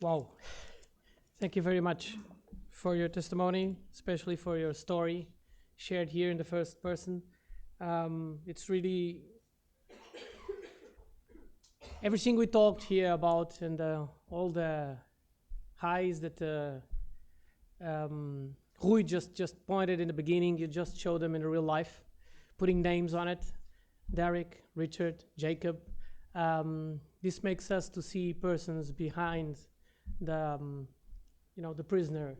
Wow. Thank you very much for your testimony, especially for your story shared here in the first person. It's really everything we talked here about and all the highs that Rui just pointed in the beginning. You just showed them in real life, putting names on it. Derek, Richard, Jacob. This makes us to see persons behind the the prisoner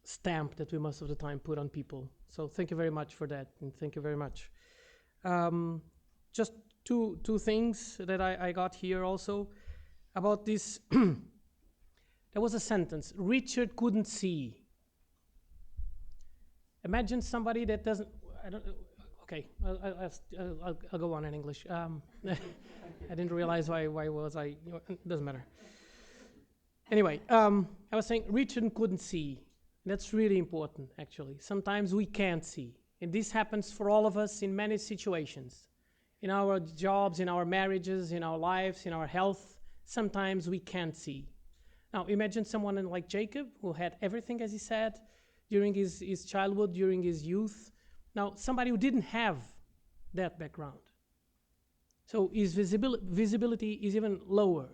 stamp that we most of the time put on people. So thank you very much for that, and thank you very much. Just two things that I got here also about this. There was a sentence: Richard couldn't see. Imagine somebody that doesn't. I don't. Okay, I'll go on in English. I didn't realize why was I. It doesn't matter. Anyway, I was saying Richard couldn't see. That's really important, actually. Sometimes we can't see. And this happens for all of us in many situations. In our jobs, in our marriages, in our lives, in our health, sometimes we can't see. Now, imagine someone like Jacob, who had everything, as he said, during his childhood, during his youth. Now, somebody who didn't have that background. So his visibility is even lower.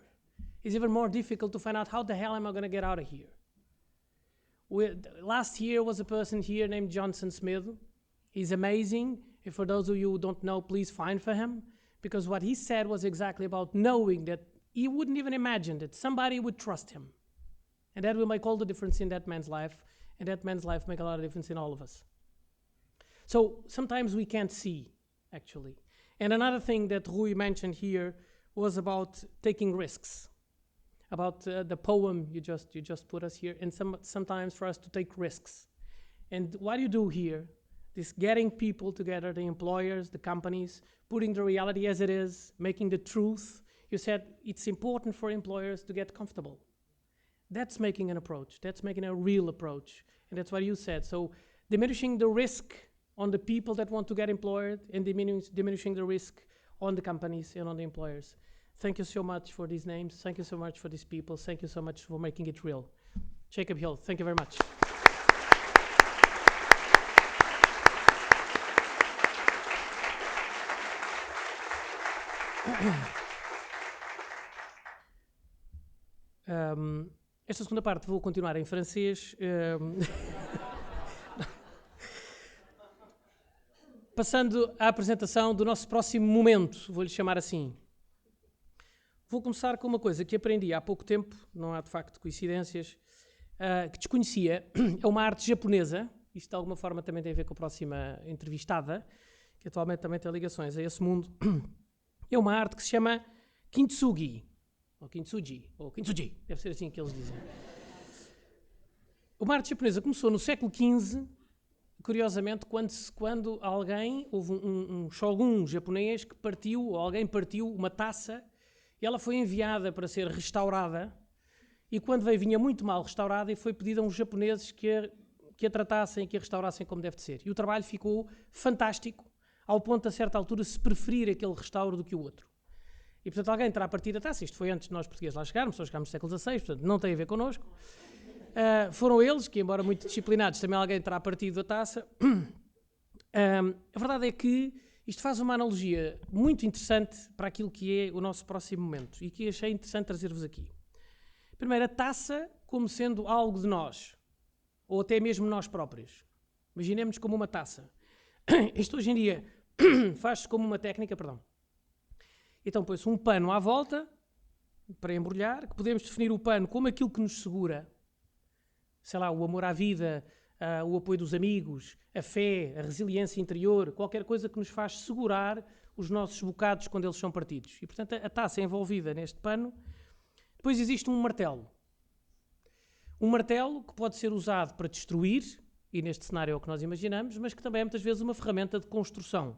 It's even more difficult to find out how the hell am I going to get out of here. Last year was a person here named Johnson Smith. He's amazing. And for those of you who don't know, please find for him. Because what he said was exactly about knowing that he wouldn't even imagine that somebody would trust him. And that will make all the difference in that man's life. And that man's life make a lot of difference in all of us. So sometimes we can't see, actually. And another thing that Rui mentioned here was about taking risks. About the poem you just put us here, and sometimes for us to take risks. And what you do here, this getting people together, the employers, the companies, putting the reality as it is, making the truth. You said it's important for employers to get comfortable. That's making an approach. That's making a real approach. And that's what you said. So diminishing the risk on the people that want to get employed and diminishing the risk on the companies and on the employers. Thank you so much for these names. Thank you so much for these people. Thank you so much for making it real. Jacob Hill, thank you very much. Esta segunda parte vou continuar em francês. Passando à apresentação do nosso próximo momento, vou-lhe chamar assim. Vou começar com uma coisa que aprendi há pouco tempo, não há de facto coincidências, que desconhecia. É uma arte japonesa, isto de alguma forma também tem a ver com a próxima entrevistada, que atualmente também tem ligações a esse mundo. É uma arte que se chama Kintsugi, ou Kintsugi, deve ser assim que eles dizem. Uma arte japonesa começou no século XV, curiosamente, quando houve um shogun japonês que partiu, ou alguém partiu uma taça, e ela foi enviada para ser restaurada, e quando vinha muito mal restaurada, e foi pedido a uns japoneses que a tratassem, que a restaurassem como deve de ser. E o trabalho ficou fantástico, ao ponto, a certa altura, se preferir aquele restauro do que o outro. E, portanto, alguém terá partido a taça. Isto foi antes de nós portugueses lá chegarmos, nós chegámos no século XVI, portanto, não tem a ver connosco. Foram eles, que embora muito disciplinados, também alguém terá partido a taça. A verdade é que isto faz uma analogia muito interessante para aquilo que é o nosso próximo momento e que achei interessante trazer-vos aqui. Primeiro, a taça como sendo algo de nós, ou até mesmo nós próprios. Imaginemos como uma taça. Isto hoje em dia faz-se como uma técnica, Então põe-se um pano à volta para embrulhar, que podemos definir o pano como aquilo que nos segura, sei lá, o amor à vida, o apoio dos amigos, a fé, a resiliência interior, qualquer coisa que nos faz segurar os nossos bocados quando eles são partidos. E, portanto, a taça é envolvida neste pano. Depois existe um martelo. Um martelo que pode ser usado para destruir, e neste cenário é o que nós imaginamos, mas que também é muitas vezes uma ferramenta de construção.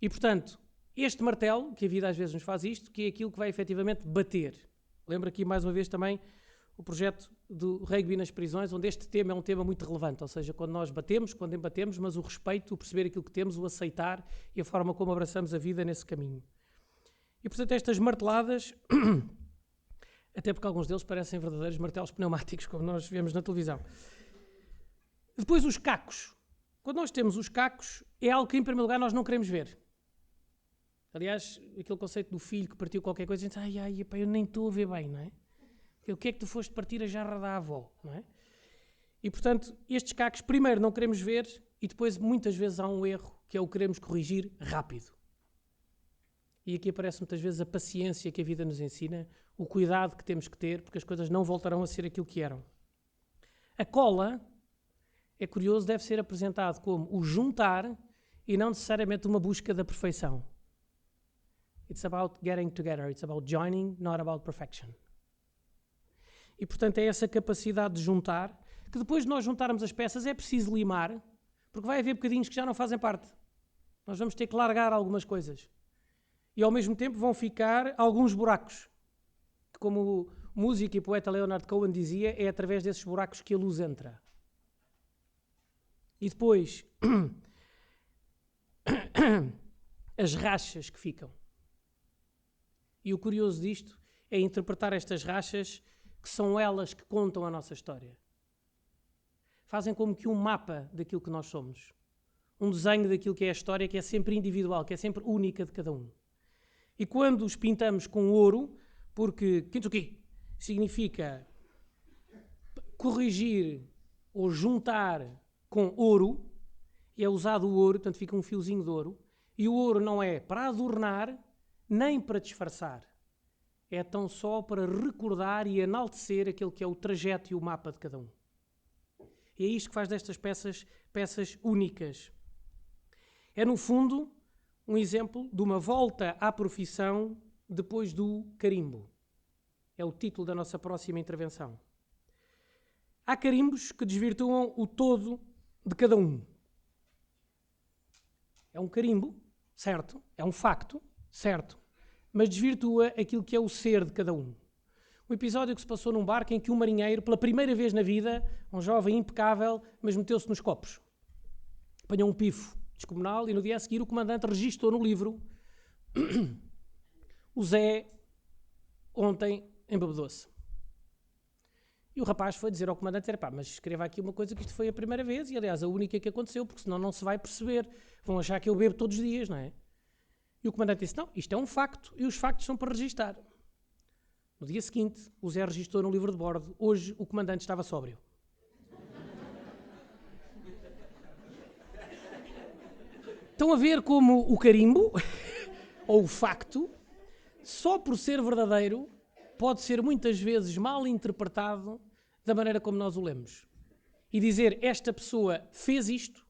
E, portanto, este martelo, que a vida às vezes nos faz isto, que é aquilo que vai efetivamente bater. Lembro aqui mais uma vez também o projeto do rugby nas prisões, onde este tema é um tema muito relevante, ou seja, quando nós batemos, quando embatemos, mas o respeito, o perceber aquilo que temos, o aceitar e a forma como abraçamos a vida nesse caminho. E, portanto, estas marteladas, até porque alguns deles parecem verdadeiros martelos pneumáticos, como nós vemos na televisão. Depois, os cacos. Quando nós temos os cacos, é algo que, em primeiro lugar, nós não queremos ver. Aliás, aquele conceito do filho que partiu qualquer coisa, a gente diz, ai, epá, eu nem estou a ver bem, não é? O que é que tu foste partir a jarra da avó, não é? E, portanto, estes cacos, primeiro, não queremos ver e depois, muitas vezes, há um erro, que é o queremos corrigir rápido. E aqui aparece muitas vezes a paciência que a vida nos ensina, o cuidado que temos que ter, porque as coisas não voltarão a ser aquilo que eram. A cola, é curioso, deve ser apresentado como o juntar e não necessariamente uma busca da perfeição. It's about getting together, it's about joining, not about perfection. E, portanto, é essa capacidade de juntar, que depois de nós juntarmos as peças é preciso limar, porque vai haver bocadinhos que já não fazem parte. Nós vamos ter que largar algumas coisas. E, ao mesmo tempo, vão ficar alguns buracos, que, como o músico e poeta Leonard Cohen dizia, é através desses buracos que a luz entra. E depois, as rachas que ficam. E o curioso disto é interpretar estas rachas, que são elas que contam a nossa história. Fazem como que um mapa daquilo que nós somos. Um desenho daquilo que é a história, que é sempre individual, que é sempre única de cada um. E quando os pintamos com ouro, porque Kintsugi significa corrigir ou juntar com ouro, e é usado o ouro, portanto fica um fiozinho de ouro, e o ouro não é para adornar, nem para disfarçar. É tão só para recordar e enaltecer aquele que é o trajeto e o mapa de cada um. E é isto que faz destas peças únicas. É, no fundo, um exemplo de uma volta à profissão depois do carimbo. É o título da nossa próxima intervenção. Há carimbos que desvirtuam o todo de cada um. É um carimbo, certo? É um facto, certo? Mas desvirtua aquilo que é o ser de cada um. Um episódio que se passou num barco em que um marinheiro, pela primeira vez na vida, um jovem impecável, mas meteu-se nos copos. Apanhou um pifo descomunal e no dia a seguir o comandante registou no livro o Zé ontem embebedou-se. E o rapaz foi dizer ao comandante, pá, mas escreva aqui uma coisa que isto foi a primeira vez e aliás a única que aconteceu, porque senão não se vai perceber. Vão achar que eu bebo todos os dias, não é? E o comandante disse, não, isto é um facto e os factos são para registar. No dia seguinte, o Zé registou no livro de bordo, hoje o comandante estava sóbrio. Estão a ver como o carimbo, ou o facto, só por ser verdadeiro, pode ser muitas vezes mal interpretado da maneira como nós o lemos. E dizer, esta pessoa fez isto,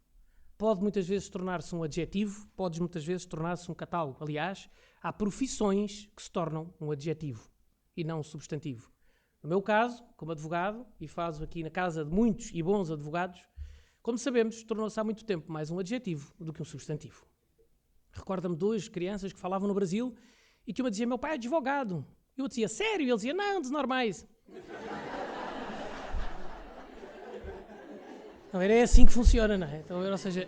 pode muitas vezes tornar-se um adjetivo, pode muitas vezes tornar-se um catálogo. Aliás, há profissões que se tornam um adjetivo e não um substantivo. No meu caso, como advogado, e faço aqui na casa de muitos e bons advogados, como sabemos, tornou-se há muito tempo mais um adjetivo do que um substantivo. Recorda-me duas crianças que falavam no Brasil e que uma dizia, meu pai é advogado. E eu dizia, sério? E ele dizia, não, dos normais. Então, é assim que funciona, não é? Então, ou seja,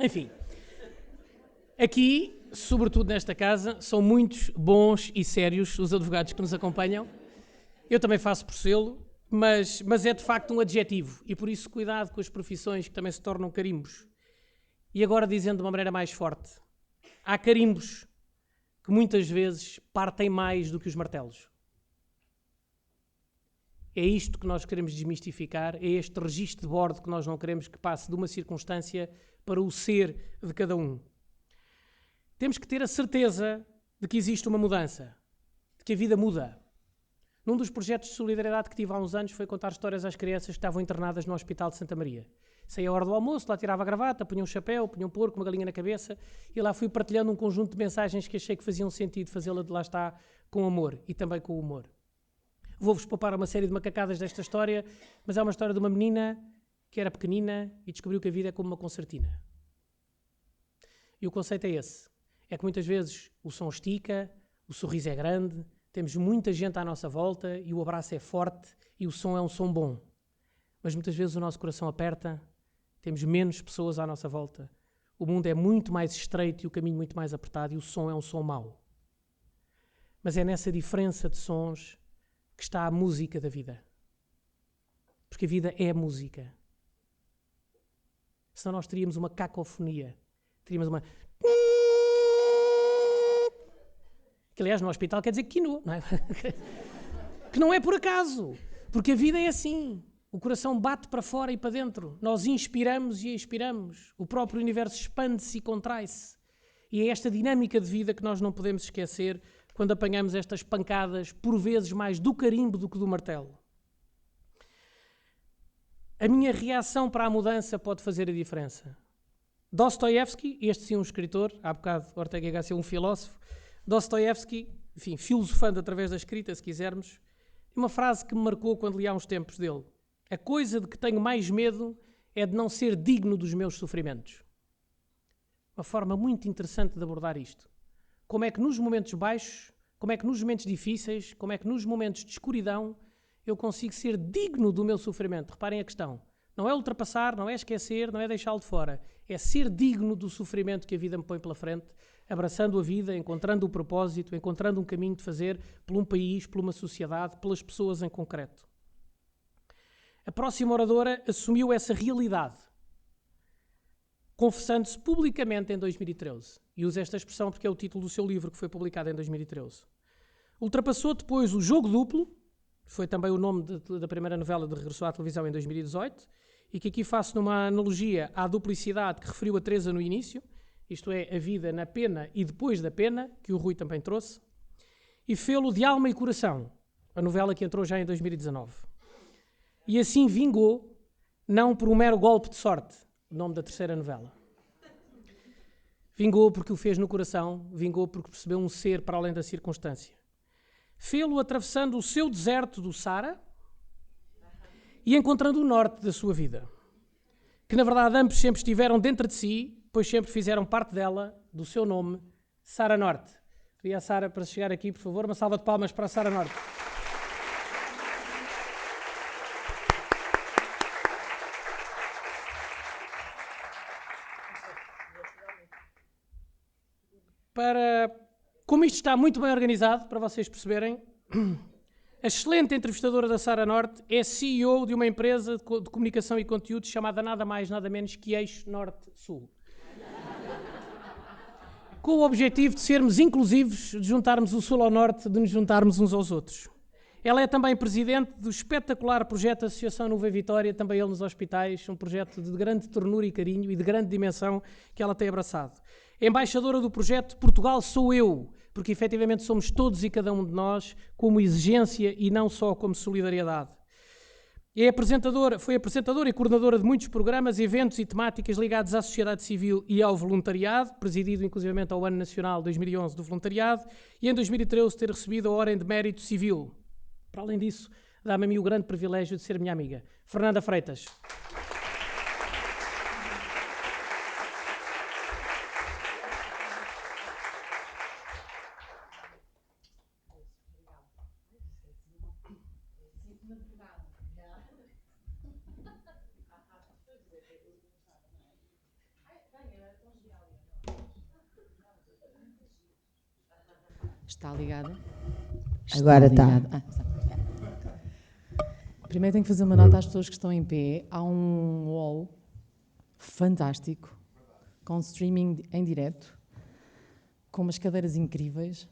enfim, aqui, sobretudo nesta casa, são muitos bons e sérios os advogados que nos acompanham. Eu também faço por selo, mas é de facto um adjetivo e por isso cuidado com as profissões que também se tornam carimbos. E agora dizendo de uma maneira mais forte, há carimbos que muitas vezes partem mais do que os martelos. É isto que nós queremos desmistificar, é este registro de bordo que nós não queremos que passe de uma circunstância para o ser de cada um. Temos que ter a certeza de que existe uma mudança, de que a vida muda. Num dos projetos de solidariedade que tive há uns anos foi contar histórias às crianças que estavam internadas no Hospital de Santa Maria. Saía a hora do almoço, lá tirava a gravata, punha um chapéu, punha um porco, uma galinha na cabeça e lá fui partilhando um conjunto de mensagens que achei que faziam sentido fazê-la de lá está com amor e também com humor. Vou-vos poupar uma série de macacadas desta história, mas é uma história de uma menina que era pequenina e descobriu que a vida é como uma concertina. E o conceito é esse. É que muitas vezes o som estica, o sorriso é grande, temos muita gente à nossa volta e o abraço é forte e o som é um som bom. Mas muitas vezes o nosso coração aperta, temos menos pessoas à nossa volta, O mundo é muito mais estreito e o caminho muito mais apertado e o som é um som mau. Mas é nessa diferença de sons que está a música da vida. Porque a vida é música. Senão nós teríamos uma cacofonia. Teríamos uma... Que, aliás, no hospital quer dizer quinu, não é? Que não é por acaso. Porque a vida é assim. O coração bate para fora e para dentro. Nós inspiramos e expiramos. O próprio universo expande-se e contrai-se. E é esta dinâmica de vida que nós não podemos esquecer quando apanhamos estas pancadas, por vezes mais do carimbo do que do martelo. A minha reação para a mudança pode fazer a diferença. Dostoiévski, este sim um escritor, há bocado Ortega y Gasset um filósofo, Dostoiévski, enfim, filosofando através da escrita, se quisermos, uma frase que me marcou quando li há uns tempos dele. A coisa de que tenho mais medo é de não ser digno dos meus sofrimentos. Uma forma muito interessante de abordar isto. Como é que nos momentos baixos, como é que nos momentos difíceis, como é que nos momentos de escuridão eu consigo ser digno do meu sofrimento. Reparem a questão. Não é ultrapassar, não é esquecer, não é deixá-lo de fora. É ser digno do sofrimento que a vida me põe pela frente, abraçando a vida, encontrando o propósito, encontrando um caminho de fazer por um país, por uma sociedade, pelas pessoas em concreto. A próxima oradora assumiu essa realidade, confessando-se publicamente em 2013. E usa esta expressão porque é o título do seu livro que foi publicado em 2013. Ultrapassou depois o Jogo Duplo, foi também o nome da primeira novela de regressou à televisão em 2018, e que aqui faço numa analogia à duplicidade que referiu a Teresa no início, isto é, a vida na pena e depois da pena, que o Rui também trouxe, e fê-lo de alma e coração, a novela que entrou já em 2019. E assim vingou, não por um mero golpe de sorte, o nome da terceira novela. Vingou porque o fez no coração, vingou porque percebeu um ser para além da circunstância. Fê-lo atravessando o seu deserto do Sara e encontrando o norte da sua vida. Que, na verdade, ambos sempre estiveram dentro de si, pois sempre fizeram parte dela, do seu nome, Sara Norte. Queria a Sara para chegar aqui, por favor. Uma salva de palmas para a Sara Norte. Como isto está muito bem organizado, para vocês perceberem, a excelente entrevistadora da Sara Norte é CEO de uma empresa de comunicação e conteúdos chamada nada mais, nada menos que Eixo Norte-Sul. Com o objetivo de sermos inclusivos, de juntarmos o Sul ao Norte, de nos juntarmos uns aos outros. Ela é também presidente do espetacular projeto Associação Nuvem Vitória, também ele nos hospitais, um projeto de grande ternura e carinho e de grande dimensão que ela tem abraçado. Embaixadora do projeto Portugal Sou Eu, porque efetivamente somos todos e cada um de nós como exigência e não só como solidariedade. Foi apresentadora e coordenadora de muitos programas, eventos e temáticas ligados à sociedade civil e ao voluntariado, presidido inclusivamente ao Ano Nacional 2011 do Voluntariado, e em 2013 ter recebido a Ordem de Mérito Civil. Para além disso, dá-me a mim o grande privilégio de ser minha amiga. Fernanda Freitas. Está ligada? Agora está. Primeiro tenho que fazer uma nota às pessoas que estão em pé. Há um wall fantástico, com streaming em direto, com umas cadeiras incríveis.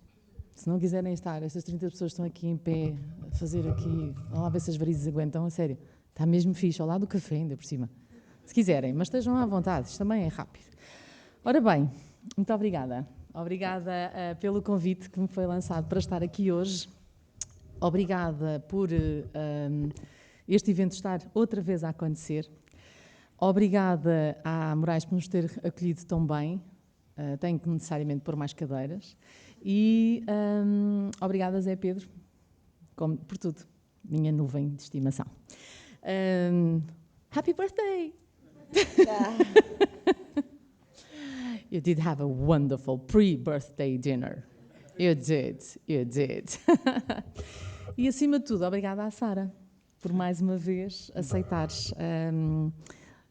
Se não quiserem estar, essas 30 pessoas estão aqui em pé, a fazer aqui, vamos lá ver se as varizes aguentam, a sério. Está mesmo fixe, ao lado do café ainda por cima. Se quiserem, mas estejam à vontade, isto também é rápido. Ora bem, muito obrigada. Obrigada pelo convite que me foi lançado para estar aqui hoje. Obrigada por este evento estar outra vez a acontecer. Obrigada à Moraes por nos ter acolhido tão bem. Tenho que necessariamente pôr mais cadeiras. E obrigada, Zé Pedro, por tudo. Minha nuvem de estimação. Happy birthday! You did have a wonderful pre-birthday dinner. You did. E, acima de tudo, obrigada à Sara por mais uma vez aceitares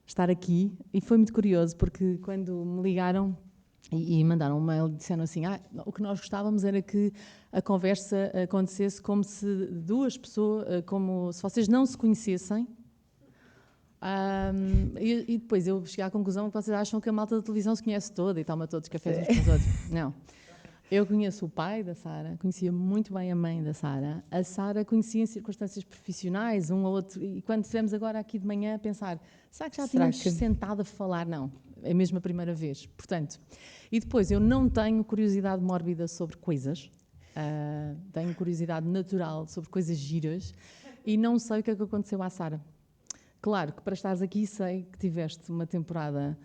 estar aqui e foi muito curioso porque quando me ligaram e mandaram um mail, disseram assim, o que nós gostávamos era que a conversa acontecesse como se duas pessoas, como se vocês não se conhecessem. E depois eu cheguei à conclusão que vocês acham que a malta da televisão se conhece toda e toma todos os cafés uns com os outros. Não. Eu conheço o pai da Sara, conhecia muito bem a mãe da Sara. A Sara conhecia em circunstâncias profissionais, um ou outro. E quando estivemos agora aqui de manhã a pensar, será que já tínhamos sentado a falar? Não, é mesmo a primeira vez. Portanto, e depois eu não tenho curiosidade mórbida sobre coisas, tenho curiosidade natural sobre coisas giras e não sei o que é que aconteceu à Sara. Claro que para estares aqui sei que tiveste uma temporada,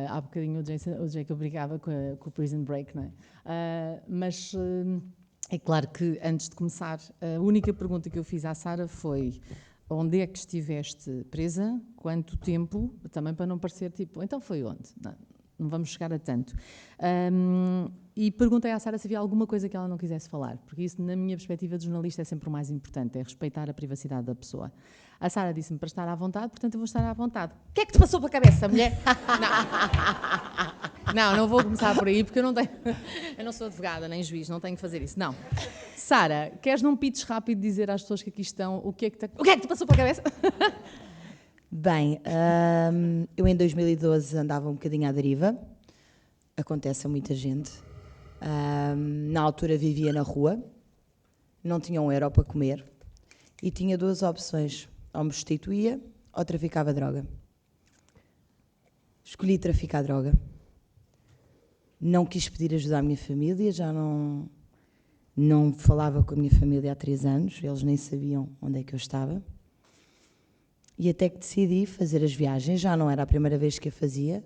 há bocadinho o Jacob brigava com o Prison Break, não é? Mas é claro que antes de começar, a única pergunta que eu fiz à Sara foi onde é que estiveste presa, quanto tempo, também para não parecer tipo, então foi onde? Não vamos chegar a tanto. E perguntei à Sara se havia alguma coisa que ela não quisesse falar, porque isso, na minha perspectiva de jornalista, é sempre o mais importante, é respeitar a privacidade da pessoa. A Sara disse-me para estar à vontade, portanto eu vou estar à vontade. O que é que te passou pela cabeça, mulher? Não vou começar por aí, porque eu não sou advogada, nem juiz, não tenho que fazer isso. Não. Sara, queres num pitch rápido dizer às pessoas que aqui estão o que é que te passou pela cabeça? Bem, eu em 2012 andava um bocadinho à deriva, acontece a muita gente. Na altura vivia na rua, não tinha €1 para comer e tinha duas opções, ou me prostituía ou traficava droga. Escolhi traficar droga. Não quis pedir ajuda à minha família, já não falava com a minha família há 3 anos, eles nem sabiam onde é que eu estava. E até que decidi fazer as viagens, já não era a primeira vez que a fazia,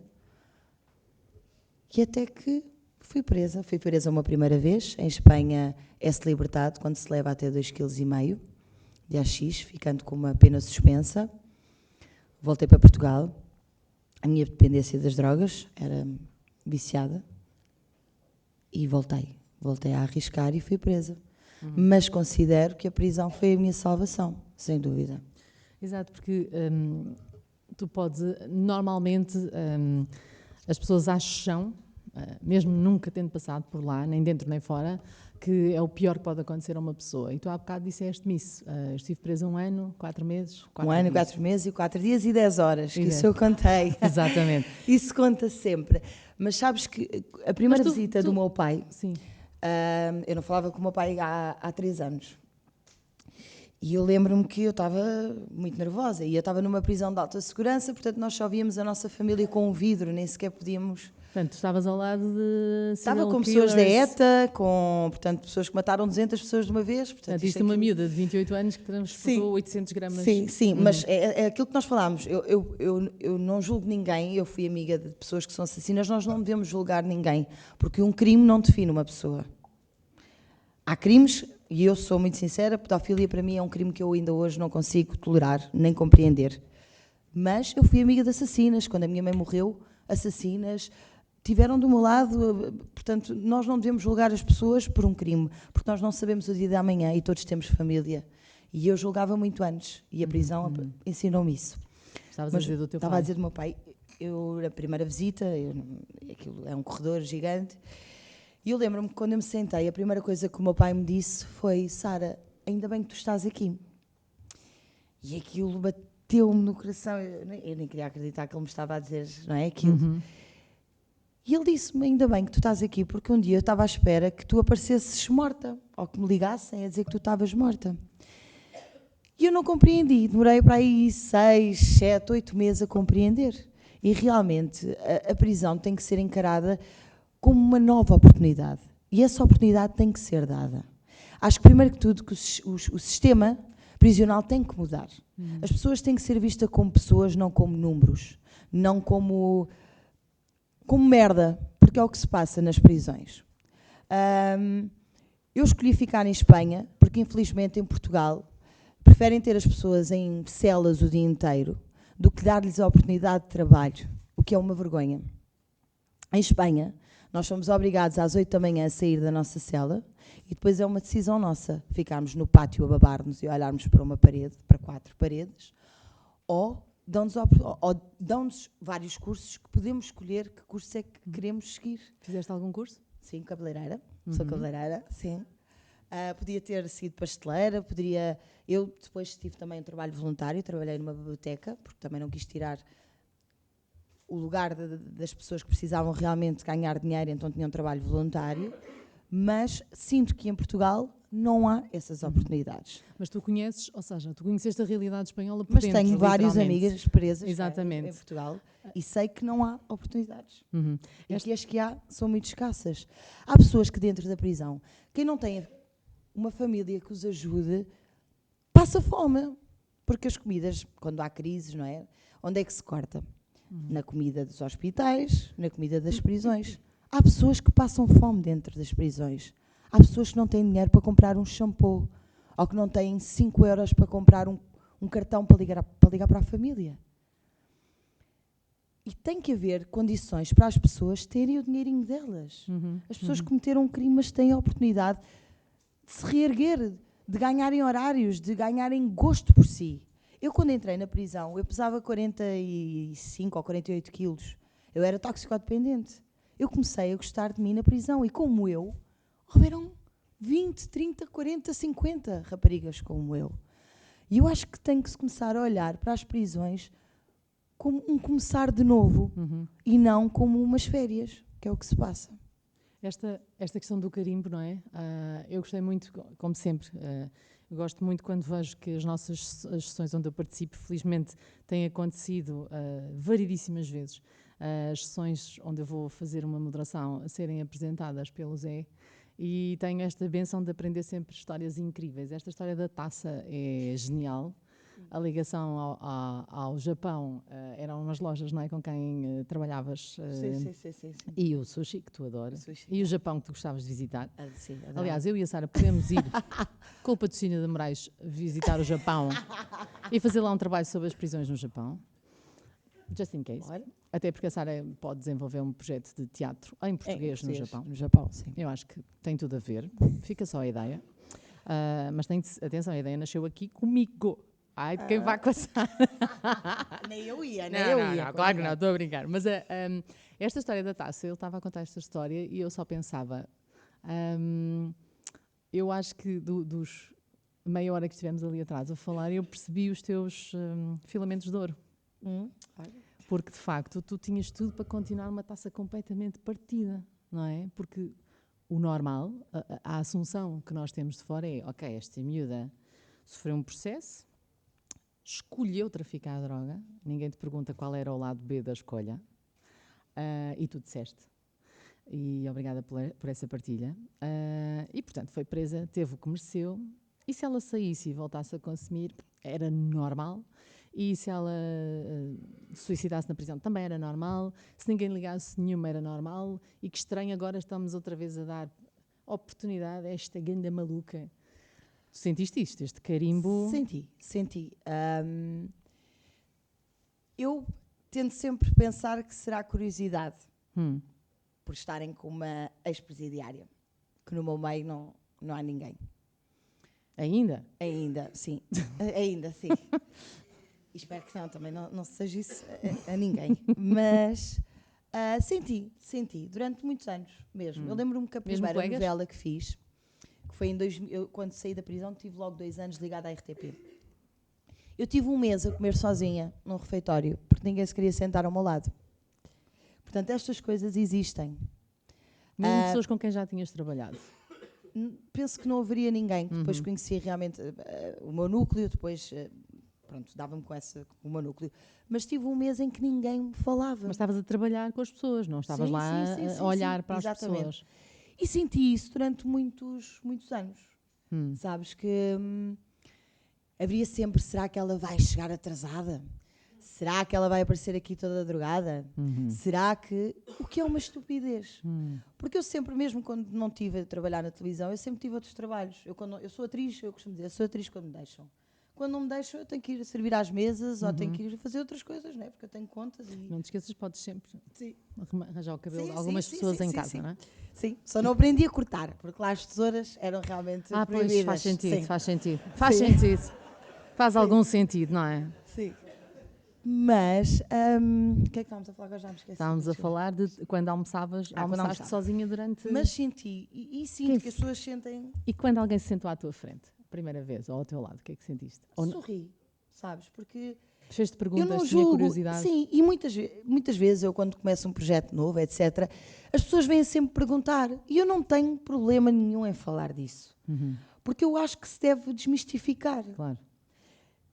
e até que fui presa uma primeira vez, em Espanha é-se libertado quando se leva até 2,5 kg de AX, ficando com uma pena suspensa. Voltei para Portugal, a minha dependência das drogas era viciada, e voltei a arriscar e fui presa. Mas considero que a prisão foi a minha salvação, sem dúvida. Exato, porque tu podes, normalmente, as pessoas acham, mesmo nunca tendo passado por lá, nem dentro nem fora, que é o pior que pode acontecer a uma pessoa. E tu há bocado disseste-me isso. Estive presa 1 ano, 4 meses. 1 ano, 4 meses e 4 dias e 10 horas, que isso eu contei. Exatamente. Isso conta sempre. Mas sabes que a primeira visita do meu pai, sim. Eu não falava com o meu pai há 3 anos. E eu lembro-me que eu estava muito nervosa e eu estava numa prisão de alta segurança, portanto nós só víamos a nossa família com um vidro, nem sequer podíamos... Portanto, estavas ao lado de... Estava com pessoas da ETA, portanto, pessoas que mataram 200 pessoas de uma vez. Portanto, isto é uma miúda de 28 anos que transportou 800 gramas. Sim, mas é aquilo que nós falámos. Eu não julgo ninguém, eu fui amiga de pessoas que são assassinas, nós não devemos julgar ninguém, porque um crime não define uma pessoa. Há crimes, e eu sou muito sincera, pedofilia para mim é um crime que eu ainda hoje não consigo tolerar, nem compreender. Mas eu fui amiga de assassinas, quando a minha mãe morreu, assassinas... Estiveram do meu lado, portanto, nós não devemos julgar as pessoas por um crime, porque nós não sabemos o dia de amanhã e todos temos família. E eu julgava muito antes, e a prisão ensinou-me isso. Estavas a dizer do teu pai? Estava a dizer do meu pai. Eu, na primeira visita, aquilo é um corredor gigante, e eu lembro-me que quando eu me sentei, a primeira coisa que o meu pai me disse foi: Sara, ainda bem que tu estás aqui. E aquilo bateu-me no coração, eu nem queria acreditar que ele me estava a dizer, não é, aquilo. E ele disse-me, ainda bem que tu estás aqui, porque um dia eu estava à espera que tu aparecesses morta, ou que me ligassem a dizer que tu estavas morta. E eu não compreendi, demorei para aí 6, 7, 8 meses a compreender. E realmente a prisão tem que ser encarada como uma nova oportunidade. E essa oportunidade tem que ser dada. Acho que, primeiro que tudo, que o sistema prisional tem que mudar. As pessoas têm que ser vistas como pessoas, não como números, não como merda, porque é o que se passa nas prisões. Eu escolhi ficar em Espanha, porque infelizmente em Portugal preferem ter as pessoas em celas o dia inteiro do que dar-lhes a oportunidade de trabalho, o que é uma vergonha. Em Espanha, nós somos obrigados às 8 da manhã a sair da nossa cela e depois é uma decisão nossa, ficarmos no pátio a babar-nos e olharmos para uma parede, para 4 paredes, ou ou dão-nos vários cursos que podemos escolher que curso é que queremos seguir. Fizeste algum curso? Sim, cabeleireira. Sou cabeleireira, sim. Podia ter sido pasteleira, poderia... Eu depois tive também um trabalho voluntário, trabalhei numa biblioteca, porque também não quis tirar o lugar das pessoas que precisavam realmente ganhar dinheiro, então tinha um trabalho voluntário, mas sinto que em Portugal não há essas oportunidades. Mas tu conheces, ou seja, tu conheceste a realidade espanhola por Mas dentro, tenho várias literalmente. amigas presas Exatamente. em Portugal e sei que não há oportunidades. E que as que há são muito escassas. Há pessoas que dentro da prisão, quem não tem uma família que os ajude, passa fome. Porque as comidas, quando há crises, não é? Onde é que se corta? Na comida dos hospitais, na comida das prisões. Há pessoas que passam fome dentro das prisões. Há pessoas que não têm dinheiro para comprar um shampoo ou que não têm 5 euros para comprar um cartão para ligar para a família. E tem que haver condições para as pessoas terem o dinheirinho delas. As pessoas que cometeram um crime, mas têm a oportunidade de se reerguer, de ganharem horários, de ganharem gosto por si. Eu, quando entrei na prisão, eu pesava 45 ou 48 quilos. Eu era toxicodependente. Eu comecei a gostar de mim na prisão e, como eu, houveram 20, 30, 40, 50 raparigas como eu. E eu acho que tem que se começar a olhar para as prisões como um começar de novo e não como umas férias, que é o que se passa. Esta questão do carimbo, não é? Eu gostei muito, como sempre, eu gosto muito quando vejo que as sessões onde eu participo, felizmente, têm acontecido variedíssimas vezes. As sessões onde eu vou fazer uma moderação a serem apresentadas pelo Zé, e tenho esta benção de aprender sempre histórias incríveis. Esta história da taça é genial. A ligação ao Japão, eram umas lojas, não é, com quem trabalhavas. Sim. E o sushi, que tu adoras. E o Japão, que tu gostavas de visitar. Sim, Aliás, eu e a Sara podemos ir, com o patrocínio da Moraes, visitar o Japão e fazer lá um trabalho sobre as prisões no Japão. Just in case. Olha. Até porque a Sara pode desenvolver um projeto de teatro em português no Japão. No Japão, sim. Eu acho que tem tudo a ver. Fica só a ideia. Mas atenção, a ideia nasceu aqui comigo. Ai, de quem vai com a Sara. Nem eu ia. Não, claro que não, estou a brincar. Mas esta história da taça, ele estava a contar esta história e eu só pensava... eu acho que dos meia hora que estivemos ali atrás a falar, eu percebi os teus filamentos de ouro. Porque, de facto, tu tinhas tudo para continuar uma taça completamente partida, não é? Porque o normal, a assunção que nós temos de fora é, ok, esta miúda sofreu um processo, escolheu traficar a droga, ninguém te pergunta qual era o lado B da escolha, e tu disseste. E obrigada por essa partilha. E, portanto, foi presa, teve o que mereceu, e se ela saísse e voltasse a consumir, era normal. E se ela se suicidasse na prisão, também era normal. Se ninguém ligasse nenhuma, era normal. E que estranho, agora estamos outra vez a dar oportunidade a esta ganda maluca. Sentiste isto, este carimbo? Senti. Eu tento sempre pensar que será curiosidade por estarem com uma ex-presidiária, que no meu meio não há ninguém. Ainda? Ainda, sim. Ainda, sim. Espero que não, também não seja isso a ninguém. Mas senti, durante muitos anos mesmo. Eu lembro-me que a primeira novela que fiz, que foi em 2000, eu, quando saí da prisão, tive logo 2 anos ligada à RTP. Eu tive 1 mês a comer sozinha num refeitório, porque ninguém se queria sentar ao meu lado. Portanto, estas coisas existem. Mesmo pessoas com quem já tinhas trabalhado? Penso que não haveria ninguém. Depois conheci realmente o meu núcleo, depois... Pronto, dava-me com o meu núcleo. Mas tive 1 mês em que ninguém me falava. Mas estavas a trabalhar com as pessoas, não estavas lá a olhar para exatamente. as pessoas. E senti isso durante muitos anos. Sabes que haveria sempre, será que ela vai chegar atrasada? Será que ela vai aparecer aqui toda drogada? Será que... O que é uma estupidez. Porque eu sempre, mesmo quando não estive a trabalhar na televisão, eu sempre tive outros trabalhos. Eu sou atriz, eu costumo dizer, sou atriz quando me deixam. Quando não me deixam, eu tenho que ir servir às mesas ou tenho que ir fazer outras coisas, não é? Porque eu tenho contas e... Não te esqueças, podes sempre arranjar o cabelo de algumas pessoas em casa, não é? Sim, só não aprendi a cortar, porque lá as tesouras eram realmente proibidas. Pois, faz sentido. Faz algum sentido, não é? Sim. Mas, o que é que estávamos a falar agora? Já me esqueci. Estávamos a falar de quando almoçaste almoçava. sozinha durante... Mas senti, e sinto que as pessoas sentem... E quando alguém se sentou à tua frente, a primeira vez, ou ao teu lado, o que é que sentiste? Sorri, sabes? Porque Fez-te eu perguntas, não tinha julgo. curiosidade? Sim, e muitas vezes eu, quando começo um projeto novo, etc., as pessoas vêm sempre perguntar. E eu não tenho problema nenhum em falar disso. Porque eu acho que se deve desmistificar. Claro.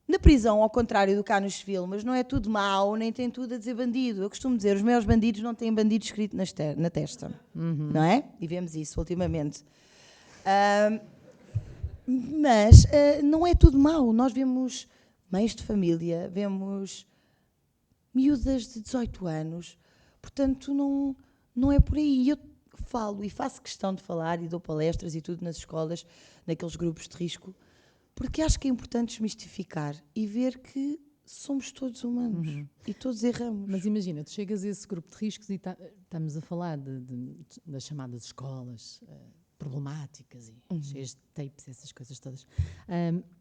Na prisão, ao contrário do cá nos filmes, não é tudo mau, nem tem tudo a dizer bandido. Eu costumo dizer, os maiores bandidos não têm bandido escrito na testa. Não é? E vemos isso ultimamente. Mas não é tudo mau. Nós vemos mães de família, vemos miúdas de 18 anos. Portanto, não é por aí. Eu falo e faço questão de falar e dou palestras e tudo nas escolas, naqueles grupos de risco, porque acho que é importante desmistificar e ver que somos todos humanos e todos erramos. Mas imagina, tu chegas a esse grupo de riscos e estamos a falar das chamadas escolas problemáticas e cheias de tapes, essas coisas todas.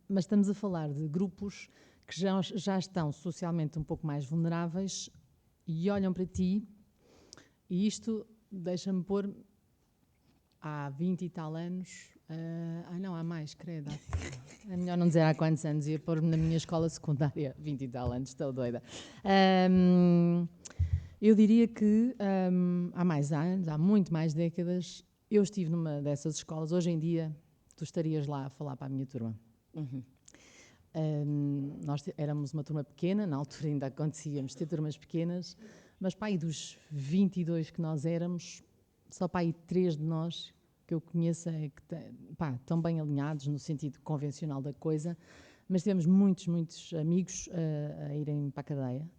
Mas estamos a falar de grupos que já estão socialmente um pouco mais vulneráveis e olham para ti, e isto deixa-me pôr há 20 e tal anos. Não, há mais, credo. É melhor não dizer há quantos anos, ia pôr-me na minha escola secundária, 20 e tal anos, estou doida. Eu diria que há mais anos, há muito mais décadas, eu estive numa dessas escolas. Hoje em dia, tu estarias lá a falar para a minha turma. Nós éramos uma turma pequena, na altura ainda acontecia-nos ter turmas pequenas, mas pá, e dos 22 que nós éramos, só pá, e 3 de nós que eu conheço é que estão bem alinhados no sentido convencional da coisa, mas temos muitos amigos a irem para a cadeia,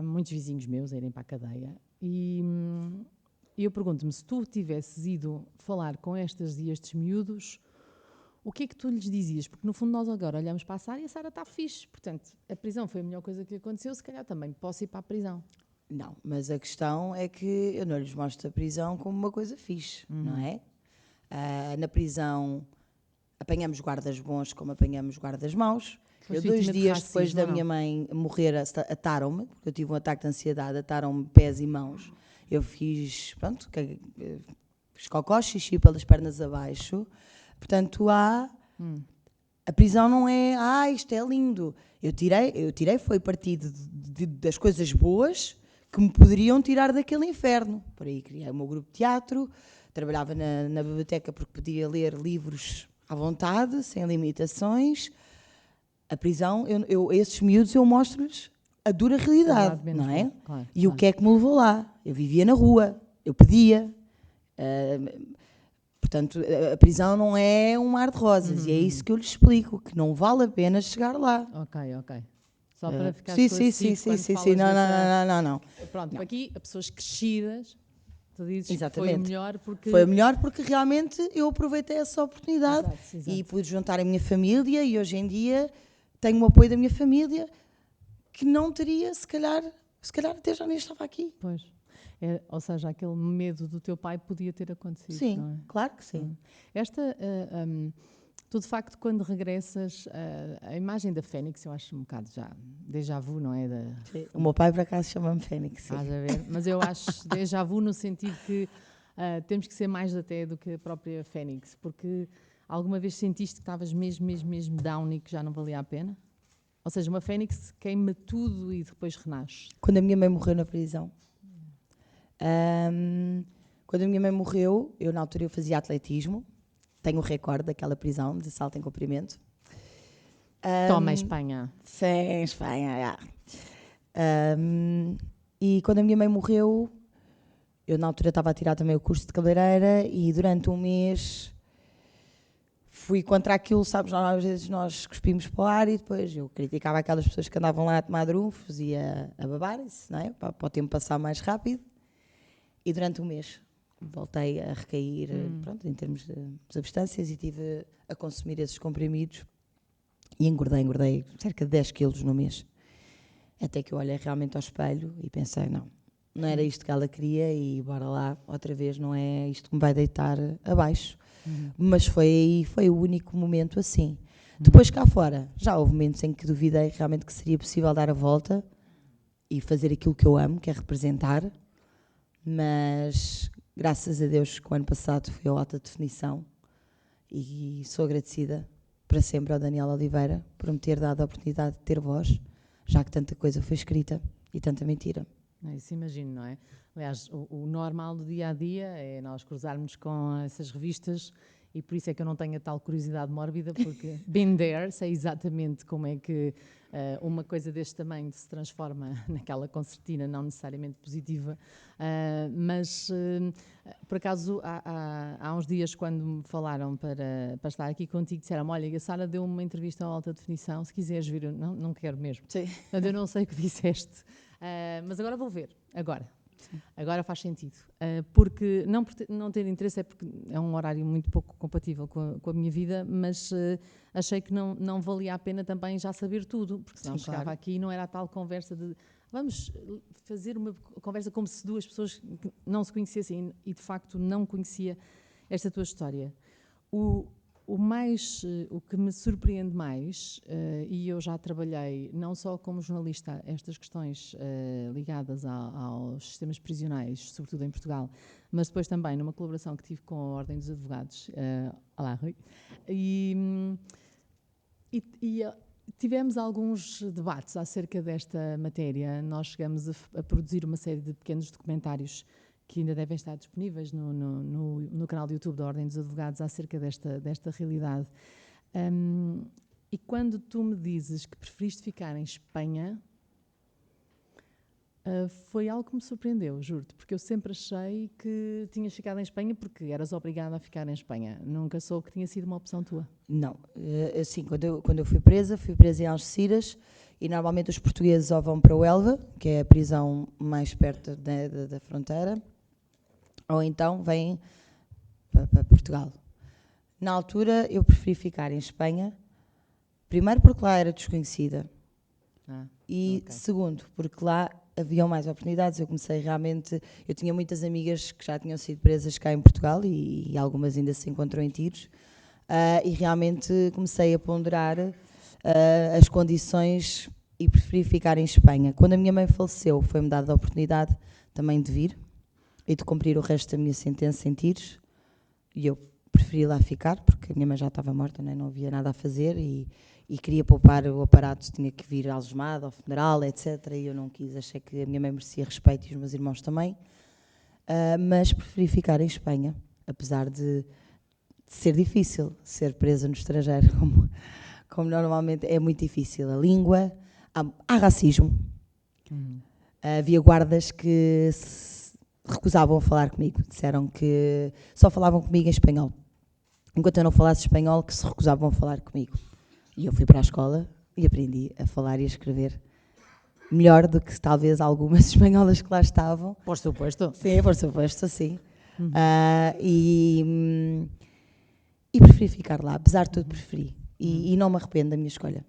muitos vizinhos meus a irem para a cadeia, e eu pergunto-me, se tu tivesses ido falar com estas e estes miúdos, o que é que tu lhes dizias? Porque no fundo nós agora olhamos para a Sara e a Sara está fixe, portanto a prisão foi a melhor coisa que lhe aconteceu, se calhar também posso ir para a prisão. Não, mas a questão é que eu não lhes mostro a prisão como uma coisa fixe, não é? Na prisão apanhamos guardas bons como apanhamos guardas maus. Eu 2 dias depois da minha mãe morrer ataram-me, porque eu tive um ataque de ansiedade, ataram-me pés e mãos. Eu fiz, fiz cocó, xixi pelas pernas abaixo. Portanto, a prisão não é, isto é lindo. Eu tirei foi partido das coisas boas que me poderiam tirar daquele inferno. Por aí criei o meu grupo de teatro, trabalhava na biblioteca porque podia ler livros à vontade, sem limitações. A prisão, esses miúdos, eu mostro-lhes a dura realidade, não é? Claro, e o que é que me levou lá? Eu vivia na rua, eu pedia. Portanto, a prisão não é um mar de rosas, e é isso que eu lhes explico, que não vale a pena chegar lá. Ok. Só para ficar sim, não. Pronto, não. Aqui, a pessoas crescidas, tu dizes exatamente. Que foi o melhor porque... Foi o melhor porque realmente eu aproveitei essa oportunidade. Exato. E pude juntar a minha família, e hoje em dia tenho o apoio da minha família, que não teria, se calhar até já nem estava aqui. Pois. Ou seja, aquele medo do teu pai podia ter acontecido. Sim, não é? Claro que sim. Tu, de facto, quando regressas, a imagem da Fênix, eu acho um bocado já déjà vu, não é? O meu pai, por acaso, chama-me Fênix. Estás a ver? Mas eu acho déjà vu no sentido que temos que ser mais até do que a própria Fênix, porque alguma vez sentiste que estavas mesmo down e que já não valia a pena? Ou seja, uma Fênix queima tudo e depois renasce. Quando a minha mãe morreu na prisão. Quando a minha mãe morreu, eu na altura eu fazia atletismo. Tenho o recorde daquela prisão de salto em comprimento. Toma, Espanha. Sim, Espanha, e quando a minha mãe morreu, eu na altura estava a tirar também o curso de cabeleireira e durante um mês fui contra aquilo, sabes, às vezes nós cuspimos para o ar e depois eu criticava aquelas pessoas que andavam lá a tomar drunfos e a babarem-se, não é? Para o tempo passar mais rápido. E durante um mês voltei a recair em termos de substâncias e estive a consumir esses comprimidos e engordei cerca de 10 quilos no mês. Até que eu olhei realmente ao espelho e pensei, não era isto que ela queria e bora lá, outra vez, não é isto que me vai deitar abaixo. Mas foi o único momento assim. Depois cá fora, já houve momentos em que duvidei realmente que seria possível dar a volta e fazer aquilo que eu amo, que é representar, mas graças a Deus que o ano passado fui ao Alta Definição e sou agradecida para sempre ao Daniel Oliveira por me ter dado a oportunidade de ter voz, já que tanta coisa foi escrita e tanta mentira. Isso imagino, não é? Aliás, o normal do dia a dia é nós cruzarmos com essas revistas e por isso é que eu não tenho a tal curiosidade mórbida, porque been there, sei exatamente como é que uma coisa deste tamanho se transforma naquela concertina não necessariamente positiva, mas por acaso há uns dias quando me falaram para estar aqui contigo, disseram-me, olha, a Sara deu uma entrevista à Alta Definição, se quiseres vir, eu não quero mesmo. Sim. Portanto, eu não sei o que disseste, mas agora vou ver, agora faz sentido, porque não ter interesse é porque é um horário muito pouco compatível com a minha vida, mas achei que não valia a pena também já saber tudo, porque senão chegava claro. aqui e não era a tal conversa de vamos fazer uma conversa como se duas pessoas não se conhecessem e de facto não conhecia esta tua história. O que me surpreende mais, e eu já trabalhei não só como jornalista estas questões ligadas aos sistemas prisionais, sobretudo em Portugal, mas depois também numa colaboração que tive com a Ordem dos Advogados, olá Rui, e tivemos alguns debates acerca desta matéria. Nós chegamos a produzir uma série de pequenos documentários que ainda devem estar disponíveis no canal do YouTube da Ordem dos Advogados acerca desta realidade. E quando tu me dizes que preferiste ficar em Espanha, foi algo que me surpreendeu, juro-te, porque eu sempre achei que tinhas ficado em Espanha porque eras obrigada a ficar em Espanha. Nunca soube que tinha sido uma opção tua. Não, assim, quando eu fui presa em Algeciras e normalmente os portugueses ou vão para o Elva, que é a prisão mais perto da fronteira, ou então vêm para Portugal. Na altura eu preferi ficar em Espanha, primeiro porque lá era desconhecida e segundo porque lá haviam mais oportunidades. Eu comecei realmente, eu tinha muitas amigas que já tinham sido presas cá em Portugal e algumas ainda se encontram em tiros e realmente comecei a ponderar as condições e preferi ficar em Espanha. Quando a minha mãe faleceu foi-me dada a oportunidade também de vir e de cumprir o resto da minha sentença em tiros e eu preferi lá ficar porque a minha mãe já estava morta, não havia nada a fazer e queria poupar o aparato, tinha que vir algemado ao funeral, etc. E eu não quis, achei que a minha mãe merecia respeito e os meus irmãos também, mas preferi ficar em Espanha, apesar de ser difícil ser presa no estrangeiro, como normalmente é muito difícil. A língua, há racismo, havia guardas que se recusavam a falar comigo, disseram que só falavam comigo em espanhol, enquanto eu não falasse espanhol, que se recusavam a falar comigo. E eu fui para a escola e aprendi a falar e a escrever melhor do que talvez algumas espanholas que lá estavam. Por supuesto. Sim, por supuesto, sim. E preferi ficar lá, apesar de tudo preferi. E não me arrependo da minha escolha.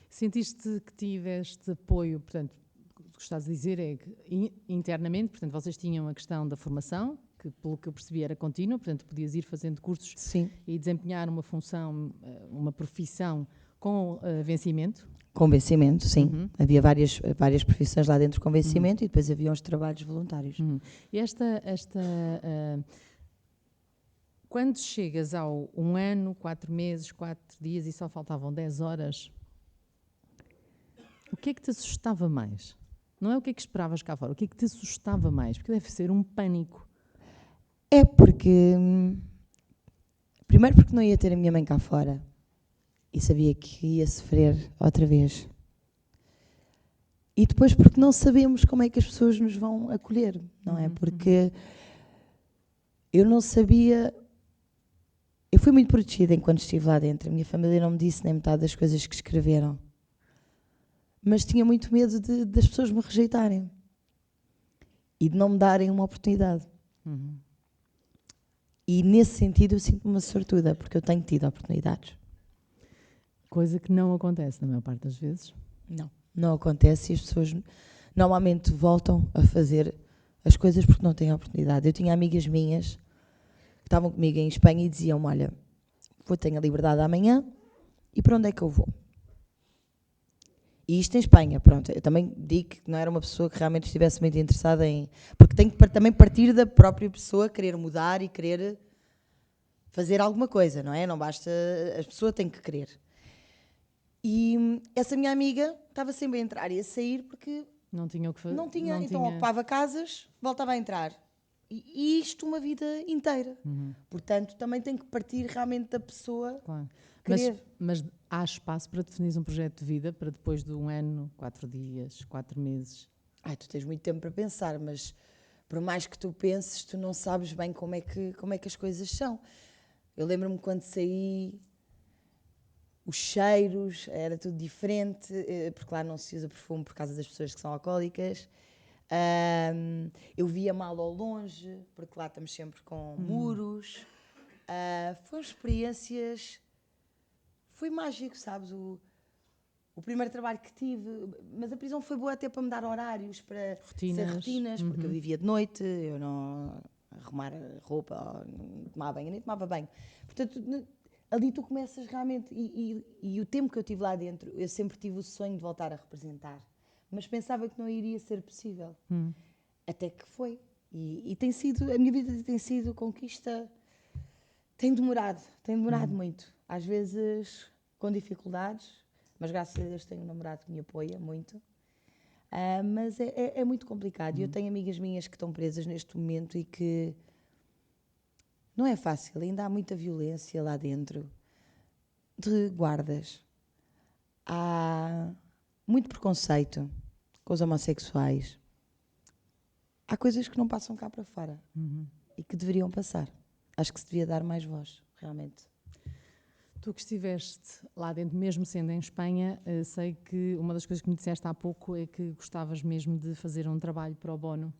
Sentiste que tiveste apoio, portanto, o que estás a dizer é que internamente, portanto, vocês tinham a questão da formação, que pelo que eu percebi era contínua, portanto, podias ir fazendo cursos Sim. E desempenhar uma função, uma profissão com vencimento. Com vencimento, sim. Havia várias profissões lá dentro com vencimento e depois havia uns trabalhos voluntários. E quando chegas ao 1 ano, 4 meses, 4 dias e só faltavam 10 horas, o que é que te assustava mais? Não é o que é que esperavas cá fora, o que é que te assustava mais? Porque deve ser um pânico. É porque... Primeiro porque não ia ter a minha mãe cá fora e sabia que ia sofrer outra vez. E depois porque não sabemos como é que as pessoas nos vão acolher, não é? Porque eu não sabia... Eu fui muito protegida enquanto estive lá dentro. A minha família não me disse nem metade das coisas que escreveram. Mas tinha muito medo das pessoas me rejeitarem e de não me darem uma oportunidade. E nesse sentido eu sinto-me uma sortuda, porque eu tenho tido oportunidades. Coisa que não acontece na maior parte das vezes. Não acontece e as pessoas normalmente voltam a fazer as coisas porque não têm oportunidade. Eu tinha amigas minhas que estavam comigo em Espanha e diziam-me, olha, tenho a liberdade amanhã, e para onde é que eu vou? E isto em Espanha, pronto, eu também digo que não era uma pessoa que realmente estivesse muito interessada em... Porque tem que também partir da própria pessoa querer mudar e querer fazer alguma coisa, não é? Não basta... A pessoa tem que querer. E essa minha amiga estava sempre a entrar e a sair porque Não tinha o que fazer. não tinha, então ocupava casas, voltava a entrar. E isto uma vida inteira. Portanto, também tem que partir realmente da pessoa Claro. querer. Mas há espaço para definir um projeto de vida para depois de 1 ano, 4 dias, 4 meses? Ai, tu tens muito tempo para pensar, mas por mais que tu penses, tu não sabes bem como é que as coisas são. Eu lembro-me quando saí, os cheiros, era tudo diferente, porque lá não se usa perfume por causa das pessoas que são alcoólicas. Eu via mal ao longe, porque lá estamos sempre com muros. Foram experiências... Foi mágico, sabes? O primeiro trabalho que tive, mas a prisão foi boa até para me dar horários, para ser rotinas, porque eu vivia de noite, eu não arrumar roupa, não tomava banho, nem tomava banho. Portanto, ali tu começas realmente, e o tempo que eu tive lá dentro, eu sempre tive o sonho de voltar a representar, mas pensava que não iria ser possível. Até que foi. E tem sido, a minha vida tem sido conquista, tem demorado muito. Às vezes com dificuldades, mas graças a Deus tenho um namorado que me apoia muito. Mas é muito complicado. E eu tenho amigas minhas que estão presas neste momento e que não é fácil. Ainda há muita violência lá dentro, de guardas. Há muito preconceito com os homossexuais. Há coisas que não passam cá para fora e que deveriam passar. Acho que se devia dar mais voz, realmente. Tu que estiveste lá dentro, mesmo sendo em Espanha, sei que uma das coisas que me disseste há pouco é que gostavas mesmo de fazer um trabalho pro bono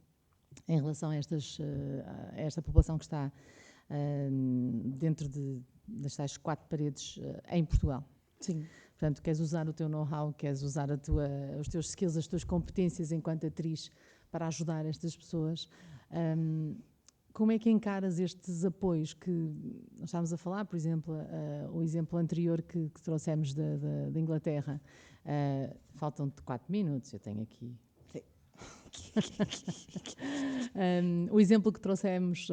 em relação a esta população que está dentro das tais 4 paredes em Portugal. Sim. Portanto, queres usar o teu know-how, queres usar os teus skills, as tuas competências enquanto atriz para ajudar estas pessoas. Como é que encaras estes apoios que nós estávamos a falar, por exemplo, o exemplo anterior que trouxemos da Inglaterra? Faltam-te 4 minutos, eu tenho aqui. O exemplo que trouxemos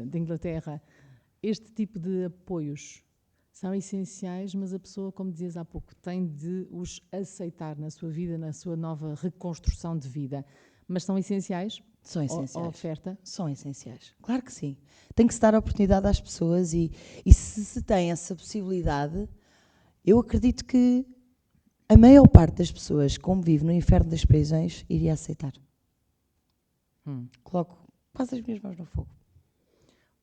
da Inglaterra, este tipo de apoios são essenciais, mas a pessoa, como dizias há pouco, tem de os aceitar na sua vida, na sua nova reconstrução de vida. Mas são essenciais? São essenciais. A oferta? São essenciais. Claro que sim. Tem que se dar a oportunidade às pessoas e se tem essa possibilidade, eu acredito que a maior parte das pessoas, como vive no inferno das prisões, iria aceitar. Coloco quase as minhas mãos no fogo.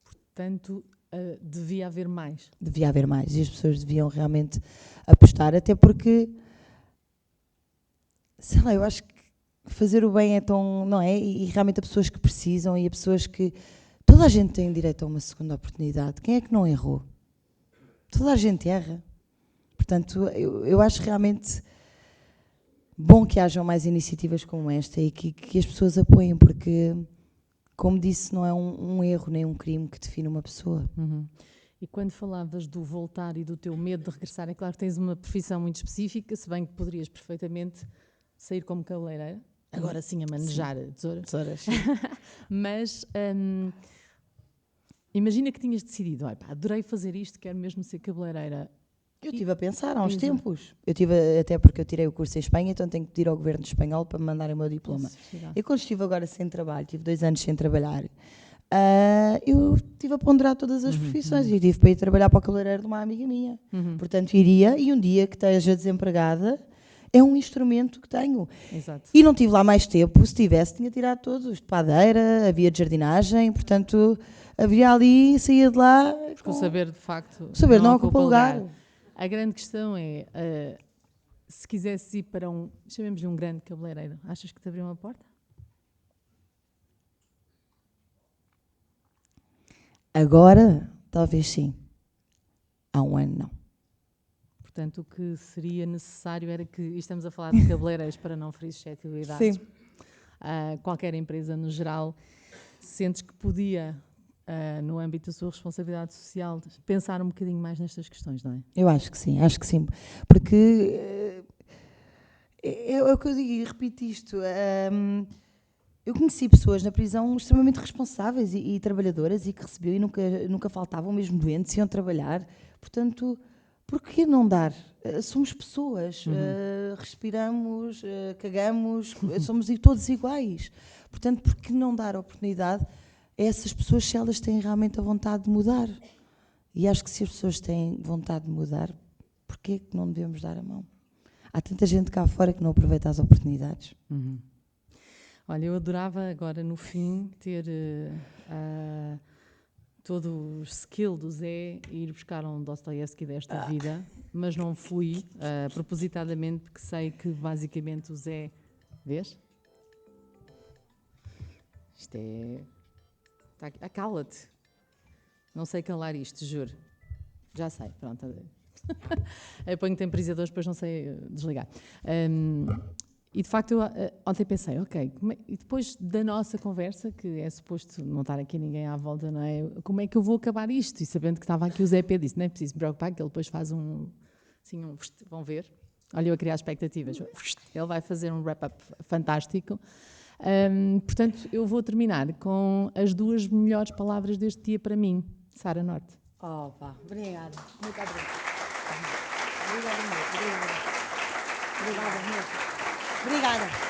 Portanto, devia haver mais. Devia haver mais e as pessoas deviam realmente apostar, até porque, sei lá, eu acho que fazer o bem é tão, não é? E realmente há pessoas que precisam e há pessoas que... Toda a gente tem direito a uma segunda oportunidade. Quem é que não errou? Toda a gente erra. Portanto, eu acho realmente bom que hajam mais iniciativas como esta e que as pessoas apoiem, porque, como disse, não é um erro nem um crime que define uma pessoa. E quando falavas do voltar e do teu medo de regressar, é claro que tens uma profissão muito específica, se bem que poderias perfeitamente sair como cabeleireira, agora sim a manejar tesouras. Mas imagina que tinhas decidido, adorei fazer isto, quero mesmo ser cabeleireira. Eu estive a pensar há uns tempos. Eu tive, até porque eu tirei o curso em Espanha, então tenho que pedir ao governo espanhol para me mandarem o meu diploma. E quando estive agora sem trabalho, tive 2 anos sem trabalhar, eu estive a ponderar todas as profissões e tive para ir trabalhar para o cabeleireiro de uma amiga minha. Portanto, iria, e um dia que esteja desempregada, é um instrumento que tenho. Exato. E não tive lá mais tempo, se tivesse, tinha tirado todos, de padeira, havia de jardinagem, portanto, havia ali, saía de lá... Porque o saber, de facto, O saber não ocupa lugar. A grande questão é, se quisesses ir para chamemos-lhe um grande cabeleireiro, achas que te abriu uma porta? Agora, talvez sim. Há um ano, não. Portanto, o que seria necessário era que, e estamos a falar de cabeleireiros para não ferir suscetibilidades, qualquer empresa no geral, sentes que podia no âmbito da sua responsabilidade social, pensar um bocadinho mais nestas questões, não é? Eu acho que sim. Porque é o que eu digo e repito isto. Eu conheci pessoas na prisão extremamente responsáveis e trabalhadoras e que recebiam e nunca faltavam, mesmo doentes, iam trabalhar. Portanto, por que não dar? Somos pessoas, respiramos, cagamos, somos todos iguais. Portanto, por que não dar a oportunidade a essas pessoas se elas têm realmente a vontade de mudar? E acho que se as pessoas têm vontade de mudar, por que não devemos dar a mão? Há tanta gente cá fora que não aproveita as oportunidades. Olha, eu adorava agora, no fim, ter todo o skill do Zé e ir buscar um Dostoiévski desta vida, mas não fui, propositadamente, porque sei que, basicamente, o Zé... Vês? Isto é... Cala-te. Não sei calar isto, juro. Já sei, pronto. Eu ponho temporizadores, depois não sei desligar. E de facto, eu ontem pensei, ok, e depois da nossa conversa, que é suposto não estar aqui ninguém à volta, não é? Como é que eu vou acabar isto? E sabendo que estava aqui o Zé Pedro, disse, não é preciso me preocupar, que ele depois faz vão ver. Olha, eu a criar expectativas. Ele vai fazer um wrap-up fantástico. Portanto, eu vou terminar com as 2 melhores palavras deste dia para mim. Sara Norte. Opa, obrigada. Muito obrigada. Obrigada mesmo. Obrigada mesmo. Obrigada.